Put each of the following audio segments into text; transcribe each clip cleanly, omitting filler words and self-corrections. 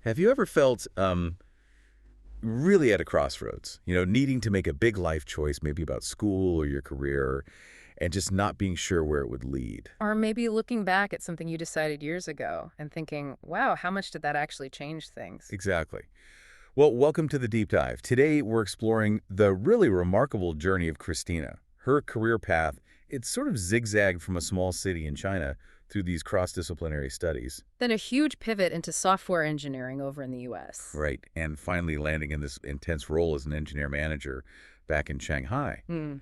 Have you ever felt really at a crossroads, needing to make a big life choice, maybe about school or your career, and just not being sure where it would lead? Or maybe looking back at something you decided years ago and thinking, wow, how much did that actually change things? Exactly. Well, welcome to the Deep Dive. Today, we're exploring the really remarkable journey of Christina. Her career path, it's sort of zigzagged from a small city in China through these cross-disciplinary studies. Then a huge pivot into software engineering over in the US. Right, and finally landing in this intense role as an engineer manager back in Shanghai. Hmm.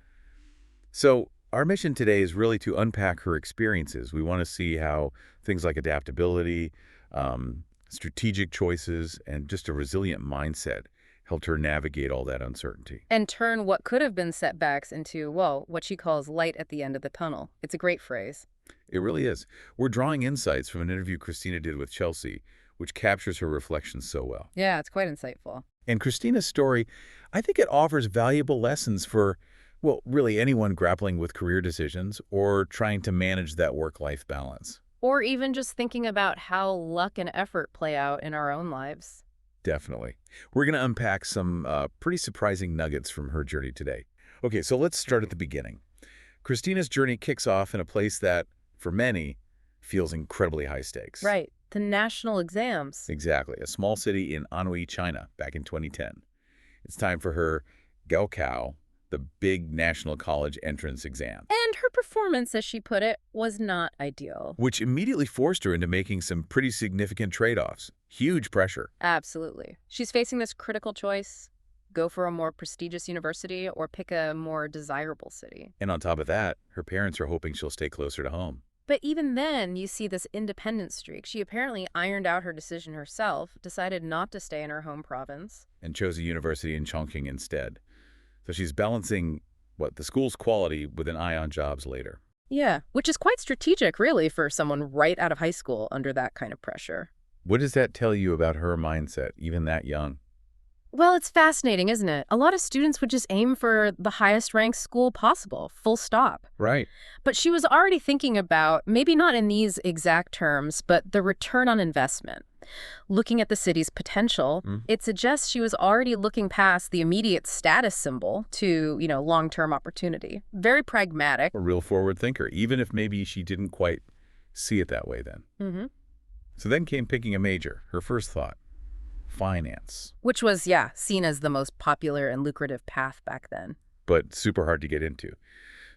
So our mission today is really to unpack her experiences. We want to see how things like adaptability, strategic choices, and just a resilient mindset helped her navigate all that uncertainty. And turn what could have been setbacks into, well, what she calls light at the end of the tunnel. It's a great phrase. It really is. We're drawing insights from an interview Christina did with Chelsea, which captures her reflections so well. Yeah, it's quite insightful. And Christina's story, I think it offers valuable lessons for, well, really anyone grappling with career decisions or trying to manage that work-life balance. Or even just thinking about how luck and effort play out in our own lives. Definitely. We're going to unpack some pretty surprising nuggets from her journey today. Okay, so let's start at the beginning. Christina's journey kicks off in a place that, for many, feels incredibly high stakes. Right. The national exams. Exactly. A small city in Anhui, China, back in 2010. It's time for her Gaokao, the big national college entrance exam, And her performance, as she put it, was not ideal. which immediately forced her into making some pretty significant trade-offs. Huge pressure. Absolutely. She's facing this critical choice: go for a more prestigious university or pick a more desirable city. And on top of that, her parents are hoping she'll stay closer to home. But even then, you see this independent streak. She apparently ironed out her decision herself, decided not to stay in her home province. And chose a university in Chongqing instead. So she's balancing, the school's quality with an eye on jobs later. Yeah, which is quite strategic, really, for someone right out of high school under that kind of pressure. What does that tell you about her mindset, even that young? Well, it's fascinating, isn't it? A lot of students would just aim for the highest ranked school possible, full stop. Right. But she was already thinking about, maybe not in these exact terms, but the return on investment. Looking at the city's potential, it suggests she was already looking past the immediate status symbol to, long-term opportunity. Very pragmatic. A real forward thinker, even if maybe she didn't quite see it that way then. Mm-hmm. So then came picking a major, her first thought, finance. Which was, seen as the most popular and lucrative path back then. But super hard to get into.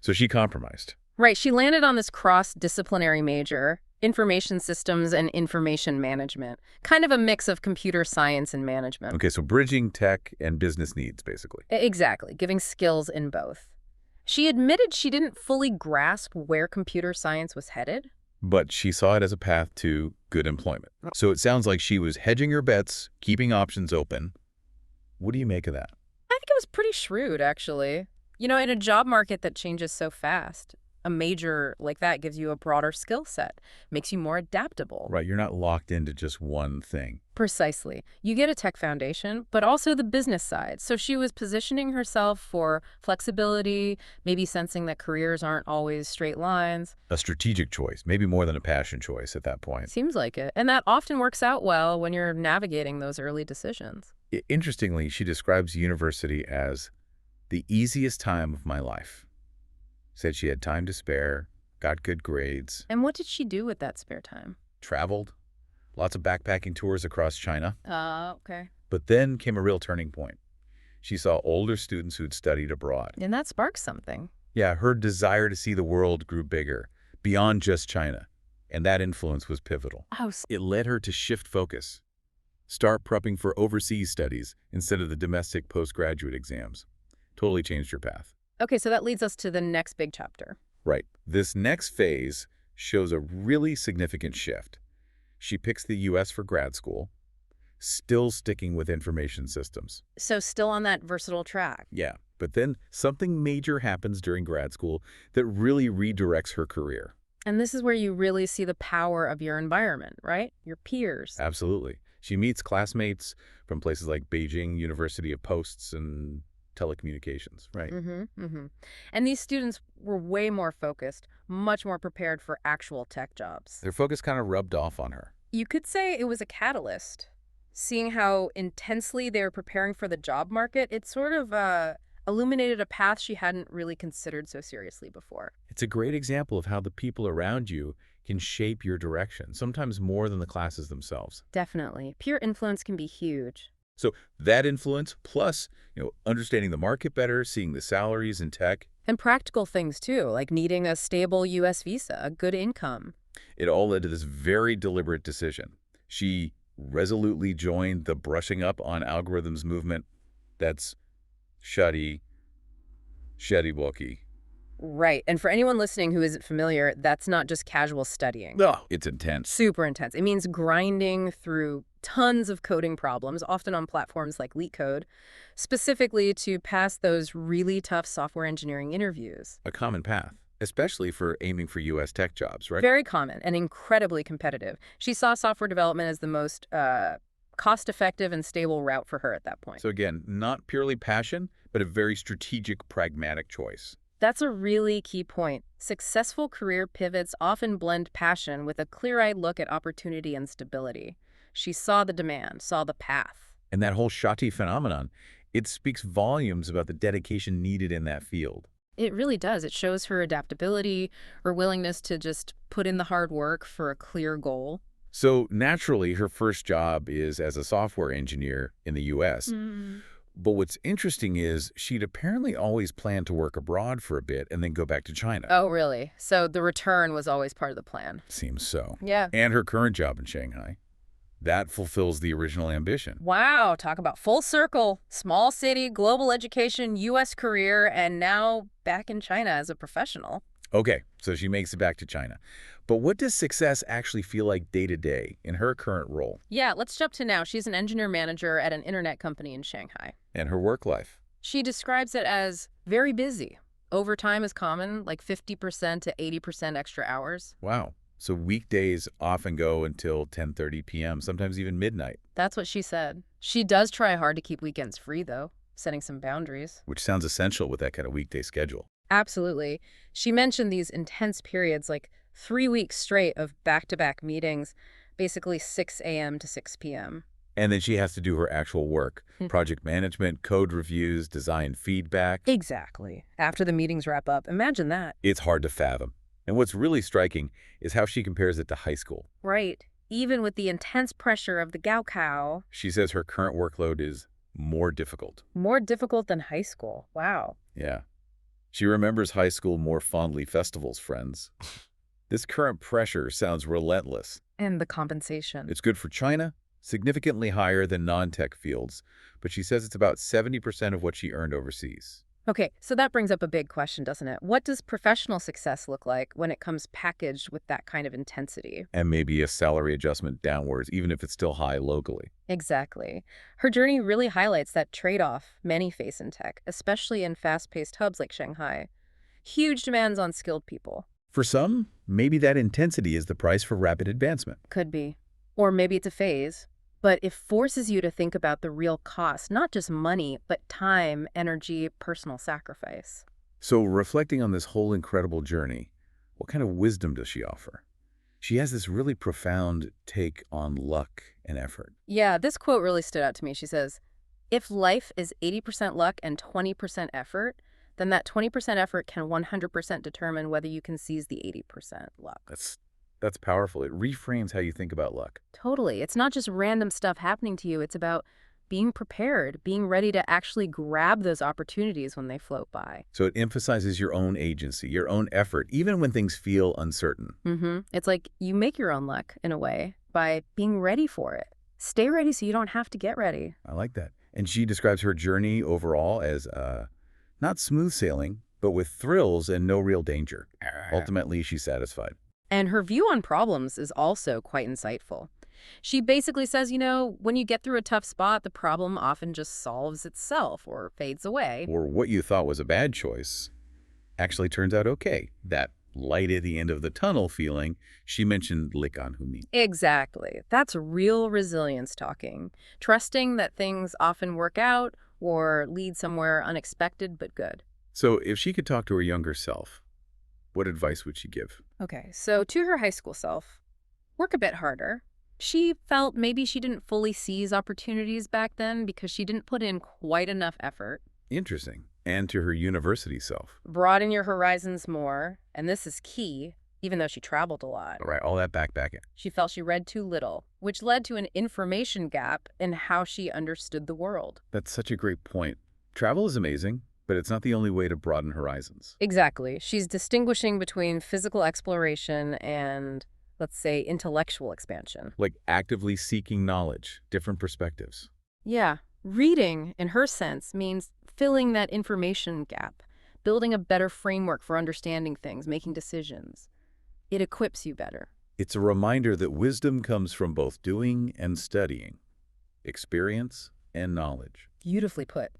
So she compromised. Right, she landed on this cross-disciplinary major, information systems and information management, kind of a mix of computer science and management. Okay, so bridging tech and business needs, basically. Exactly, giving skills in both. She admitted she didn't fully grasp where computer science was headed. But she saw it as a path to good employment. So it sounds like she was hedging her bets, keeping options open. What do you make of that? I think it was pretty shrewd, actually. In a job market that changes so fast, a major like that gives you a broader skill set, makes you more adaptable. Right, you're not locked into just one thing. Precisely. You get a tech foundation, but also the business side. So she was positioning herself for flexibility, maybe sensing that careers aren't always straight lines. A strategic choice, maybe more than a passion choice at that point. Seems like it. And that often works out well when you're navigating those early decisions. Interestingly, she describes university as the easiest time of my life. Said she had time to spare, got good grades. And what did she do with that spare time? Traveled. Lots of backpacking tours across China. Okay. But then came a real turning point. She saw older students who'd studied abroad. And that sparked something. Yeah, her desire to see the world grew bigger, beyond just China. And that influence was pivotal. Oh, It led her to shift focus. Start prepping for overseas studies instead of the domestic postgraduate exams. Totally changed her path. okay, so that leads us to the next big chapter. Right. This next phase shows a really significant shift. She picks the U.S. for grad school, still sticking with information systems. So still on that versatile track. Yeah, but then something major happens during grad school that really redirects her career. And this is where you really see the power of your environment, right? Your peers. Absolutely. She meets classmates from places like Beijing University of Posts and telecommunications, right? And these students were way more focused, much more prepared for actual tech jobs. Their focus kind of rubbed off on her. You could say it was a catalyst. Seeing how intensely they were preparing for the job market, it sort of illuminated a path she hadn't really considered so seriously before. It's a great example of how the people around you can shape your direction, sometimes more than the classes themselves. Definitely. Peer influence can be huge. So that influence, plus, understanding the market better, seeing the salaries in tech, And practical things too, like needing a stable U.S. visa, a good income. it all led to this very deliberate decision. She resolutely joined the brushing up on algorithms movement. That's shuddy walkie. Right. And for anyone listening who isn't familiar, that's not just casual studying. No, it's intense. Super intense. It means grinding through tons of coding problems, often on platforms like LeetCode, specifically to pass those really tough software engineering interviews. A common path, especially for aiming for U.S. tech jobs, right? Very common and incredibly competitive. She saw software development as the most cost-effective and stable route for her at that point. So again, not purely passion, but a very strategic, pragmatic choice. That's a really key point. Successful career pivots often blend passion with a clear-eyed look at opportunity and stability. She saw the demand, saw the path. And that whole Shati phenomenon, it speaks volumes about the dedication needed in that field. It really does. It shows her adaptability, her willingness to just put in the hard work for a clear goal. So naturally, her first job is as a software engineer in the U.S. But what's interesting is she'd apparently always planned to work abroad for a bit and then go back to China. Oh, really? So the return was always part of the plan. Seems so. Yeah. And her current job in Shanghai. That fulfills the original ambition. Wow, talk about full circle. Small city, global education, U.S. career, and now back in China as a professional. Okay, so she makes it back to China. But what does success actually feel like day to day in her current role? Yeah, let's jump to now. She's an engineer manager at an internet company in Shanghai. And her work life? She describes it as very busy. Overtime is common, like 50% to 80% extra hours. Wow. So weekdays often go until 10:30 p.m., sometimes even midnight. That's what she said. She does try hard to keep weekends free, though, setting some boundaries. Which sounds essential with that kind of weekday schedule. Absolutely. She mentioned these intense periods, like 3 weeks straight of back-to-back meetings, basically 6 a.m. to 6 p.m. And then she has to do her actual work. Project management, code reviews, design feedback. Exactly. After the meetings wrap up. Imagine that. It's hard to fathom. And what's really striking is how she compares it to high school. Right. Even with the intense pressure of the Gaokao. She says her current workload is more difficult. More difficult than high school. Wow. Yeah. She remembers high school more fondly. Festivals, friends. This current pressure sounds relentless. And the compensation. It's good for China, significantly higher than non-tech fields, but she says it's about 70% of what she earned overseas. Okay, so that brings up a big question, doesn't it? What does professional success look like when it comes packaged with that kind of intensity? And maybe a salary adjustment downwards, even if it's still high locally. Exactly. Her journey really highlights that trade-off many face in tech, especially in fast-paced hubs like Shanghai. Huge demands on skilled people. For some, maybe that intensity is the price for rapid advancement. Could be. Or maybe it's a phase. But it forces you to think about the real cost, not just money, but time, energy, personal sacrifice. So reflecting on this whole incredible journey, what kind of wisdom does she offer? She has this really profound take on luck and effort. Yeah, this quote really stood out to me. She says, if life is 80% luck and 20% effort, then that 20% effort can 100% determine whether you can seize the 80% luck. That's powerful. It reframes how you think about luck. Totally. It's not just random stuff happening to you. It's about being prepared, being ready to actually grab those opportunities when they float by. So it emphasizes your own agency, your own effort, even when things feel uncertain. It's like you make your own luck, in a way, by being ready for it. Stay ready so you don't have to get ready. I like that. And she describes her journey overall as not smooth sailing, but with thrills and no real danger. Ultimately, she's satisfied. And her view on problems is also quite insightful. She basically says, when you get through a tough spot, the problem often just solves itself or fades away. Or what you thought was a bad choice actually turns out okay. That light at the end of the tunnel feeling, she mentioned Likan Humi. Exactly. That's real resilience talking. Trusting that things often work out or lead somewhere unexpected but good. So if she could talk to her younger self, what advice would she give? Okay, so to her high school self, work a bit harder, She felt maybe she didn't fully seize opportunities back then because she didn't put in quite enough effort. Interesting. And to her university self. Broaden your horizons more, and this is key, even though she traveled a lot. All right, all that backpacking. She felt she read too little, which led to an information gap in how she understood the world. That's such a great point. Travel is amazing, but it's not the only way to broaden horizons. Exactly. She's distinguishing between physical exploration and, let's say, intellectual expansion. Like actively seeking knowledge, different perspectives. Yeah. Reading, in her sense, means filling that information gap, building a better framework for understanding things, making decisions. It equips you better. It's a reminder that wisdom comes from both doing and studying, experience and knowledge. Beautifully put.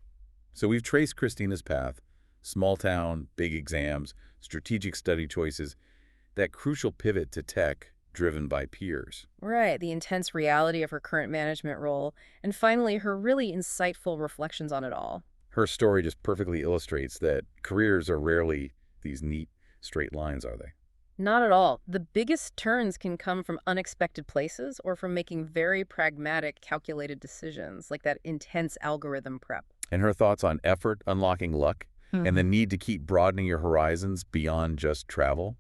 So we've traced Christina's path, small town, big exams, strategic study choices, that crucial pivot to tech driven by peers. Right, the intense reality of her current management role, and finally, her really insightful reflections on it all. Her story just perfectly illustrates that careers are rarely these neat, straight lines, are they? Not at all. The biggest turns can come from unexpected places or from making very pragmatic, calculated decisions, like that intense algorithm prep. And her thoughts on effort, unlocking luck, and the need to keep broadening your horizons beyond just travel.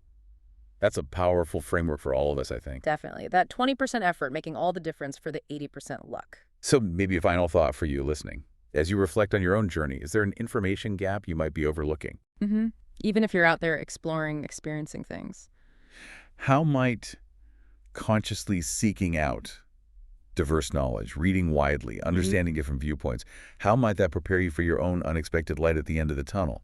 That's a powerful framework for all of us, I think. Definitely. That 20% effort making all the difference for the 80% luck. So maybe a final thought for you listening. As you reflect on your own journey, is there an information gap you might be overlooking? Even if you're out there exploring, experiencing things. How might consciously seeking out diverse knowledge, reading widely, understanding different viewpoints, how might that prepare you for your own unexpected light at the end of the tunnel?